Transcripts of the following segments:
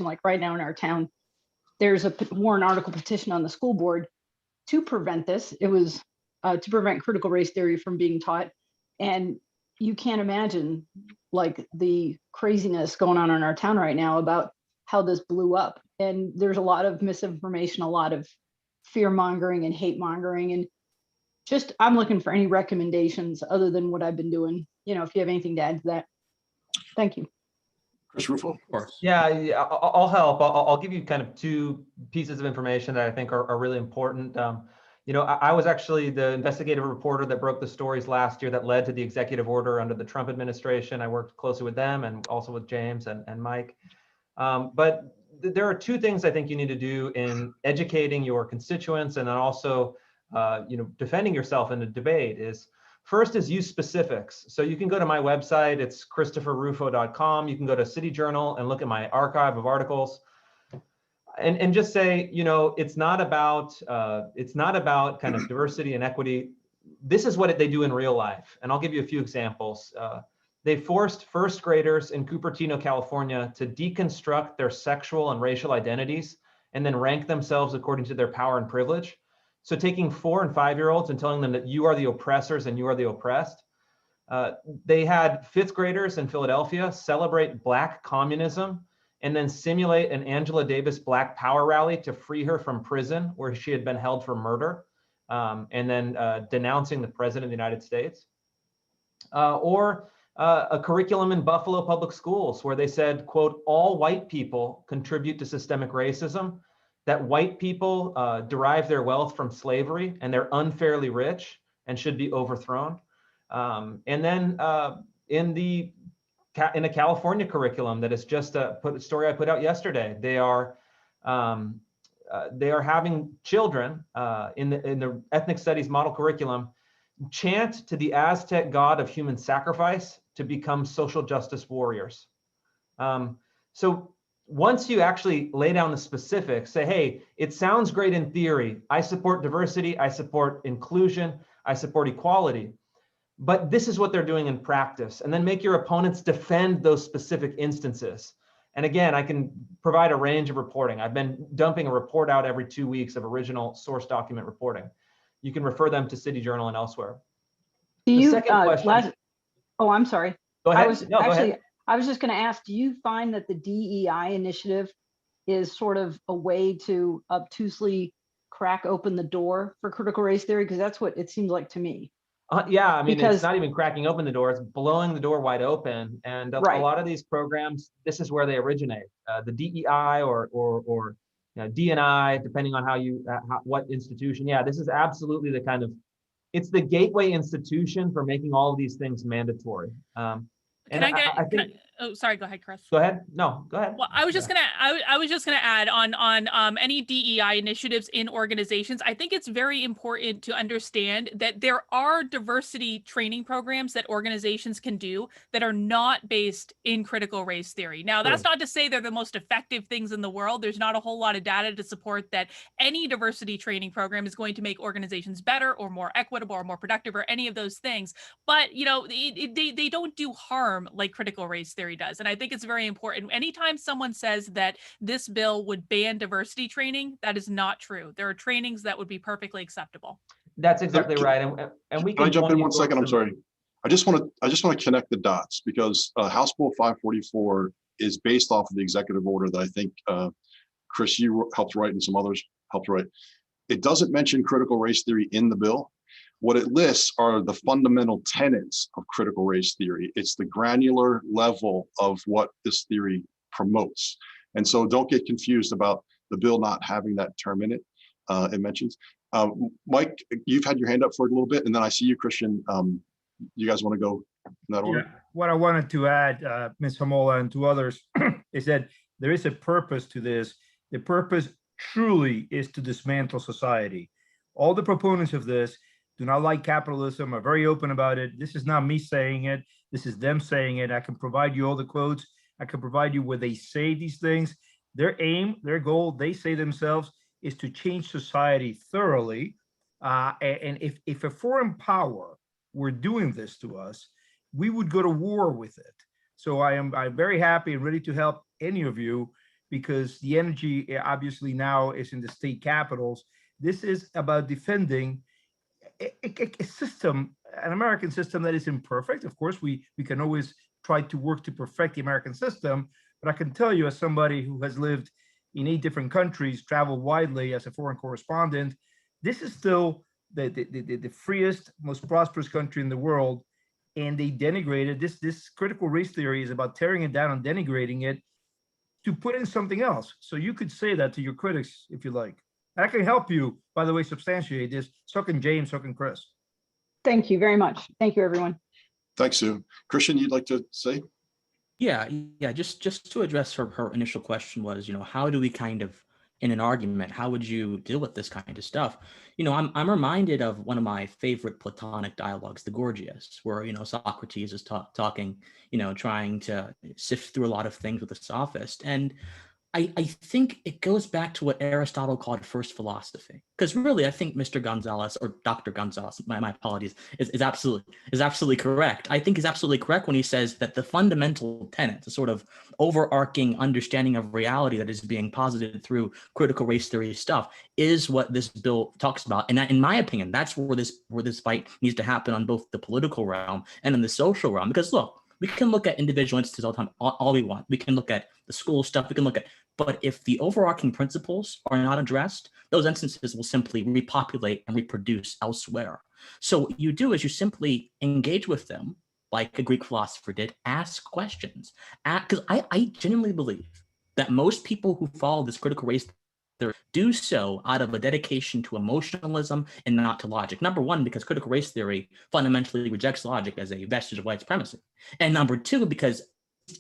like right now in our town, there's a warrant article petition on the school board to prevent this. It was to prevent critical race theory from being taught. And you can't imagine like the craziness going on in our town right now about how this blew up. And there's a lot of misinformation, a lot of fear mongering and hate mongering. And just, I'm looking for any recommendations other than what I've been doing. You know, if you have anything to add to that. Thank you. Chris Rufo? Of course. Yeah, I'll help. I'll give you kind of two pieces of information that I think are really important. You know, I was actually the investigative reporter that broke the stories last year that led to the executive order under the Trump administration. I worked closely with them and also with James and Mike. But there are two things I think you need to do in educating your constituents and then also, you know, defending yourself in a debate is, first is use specifics. So you can go to my website, it's christopherrufo.com. You can go to City Journal and look at my archive of articles and just say, you know, it's not about kind of diversity and equity. This is what they do in real life. And I'll give you a few examples. They forced first graders in Cupertino, California to deconstruct their sexual and racial identities and then rank themselves according to their power and privilege. So taking 4- and 5-year-olds and telling them that you are the oppressors and you are the oppressed. They had 5th graders in Philadelphia celebrate Black communism and then simulate an Angela Davis Black Power rally to free her from prison where she had been held for murder, and then denouncing the President of the United States. Or a curriculum in Buffalo Public Schools where they said, quote, all white people contribute to systemic racism, that white people derive their wealth from slavery and they're unfairly rich and should be overthrown. And then in a California curriculum that is just a story I put out yesterday, they are having children in the ethnic studies model curriculum chant to the Aztec god of human sacrifice to become social justice warriors. So once you actually lay down the specifics, say, hey, it sounds great in theory. I support diversity, I support inclusion, I support equality, but this is what they're doing in practice. And then make your opponents defend those specific instances. And again, I can provide a range of reporting. I've been dumping a report out every 2 weeks of original source document reporting. You can refer them to City Journal and elsewhere. The second question. Oh, I'm sorry. Go ahead. Go ahead. I was just going to ask, do you find that the DEI initiative is sort of a way to obtusely crack open the door for critical race theory? Because that's what it seems like to me. Yeah, I mean, it's not even cracking open the door, it's blowing the door wide open. And a lot of these programs, this is where they originate. The DEI or you know, DNI, depending on what institution. Yeah, this is absolutely the kind of, it's the gateway institution for making all of these things mandatory. Oh, sorry. Go ahead, Chris. Go ahead. No, go ahead. Well, I was just gonna add on any DEI initiatives in organizations. I think it's very important to understand that there are diversity training programs that organizations can do that are not based in critical race theory. Now, that's not to say they're the most effective things in the world. There's not a whole lot of data to support that any diversity training program is going to make organizations better or more equitable or more productive or any of those things. But you know, they don't do harm like critical race theory does. And I think it's very important. Anytime someone says that this bill would ban diversity training, that is not true. There are trainings that would be perfectly acceptable. That's exactly right. And we can I jump in 1 second? I'm sorry. I just want to connect the dots because House Bill 544 is based off of the executive order that I think Chris, you helped write and some others helped write. It doesn't mention critical race theory in the bill. What it lists are the fundamental tenets of critical race theory. It's the granular level of what this theory promotes. And so don't get confused about the bill not having that term in it. It mentions. Mike, you've had your hand up for a little bit, and then I see you, Christian. You guys want to go in that order? Yeah. What I wanted to add, Ms. Hamola and to others, is that there is a purpose to this. The purpose truly is to dismantle society. All the proponents of this do not like capitalism, are very open about it. This is not me saying it. This is them saying it. I can provide you all the quotes. I can provide you where they say these things. Their aim, their goal, they say themselves, is to change society thoroughly. And if a foreign power were doing this to us, we would go to war with it. So I'm very happy and ready to help any of you because the energy obviously now is in the state capitals. This is about defending a system, an American system that is imperfect. Of course, we can always try to work to perfect the American system, but I can tell you, as somebody who has lived in 8 different countries, traveled widely as a foreign correspondent, this is still the freest, most prosperous country in the world, and they denigrated this critical race theory is about tearing it down and denigrating it to put in something else. So you could say that to your critics if you like. And I can help you, by the way, substantiate this. So can James, so can Chris. Thank you very much. Thank you, everyone. Thanks, Sue. Christian, you'd like to say? Yeah, just to address her initial question was, how do we kind of, in an argument, how would you deal with this kind of stuff? I'm reminded of one of my favorite Platonic dialogues, the Gorgias, where, Socrates is talking, trying to sift through a lot of things with a sophist. And I think it goes back to what Aristotle called first philosophy, because really I think Mr. Gonzalez, or Dr. Gonzalez, my apologies, is absolutely correct. I think he's absolutely correct when he says that the fundamental tenet, the sort of overarching understanding of reality that is being posited through critical race theory stuff is what this bill talks about. And in my opinion, that's where this fight needs to happen on both the political realm and in the social realm. Because look, we can look at individual instances all the time, all we want. We can look at the school stuff, but if the overarching principles are not addressed, those instances will simply repopulate and reproduce elsewhere. So what you do is you simply engage with them like a Greek philosopher did, ask questions. Because I genuinely believe that most people who follow this critical race theory do so out of a dedication to emotionalism and not to logic. Number one, because critical race theory fundamentally rejects logic as a vestige of white supremacy. And number two, because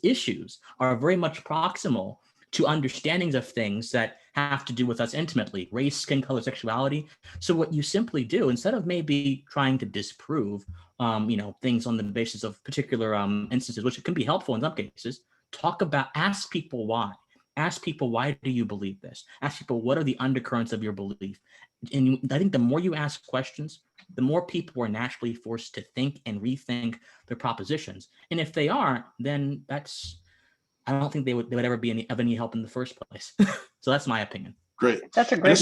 issues are very much proximal to understandings of things that have to do with us intimately, race, skin color, sexuality. So what you simply do, instead of maybe trying to disprove, things on the basis of particular instances, which can be helpful in some cases, ask people why. Ask people, why do you believe this? Ask people, what are the undercurrents of your belief? And I think the more you ask questions, the more people are naturally forced to think and rethink their propositions. And if they aren't, then I don't think they would ever be of any help in the first place. So that's my opinion. Great. That's a great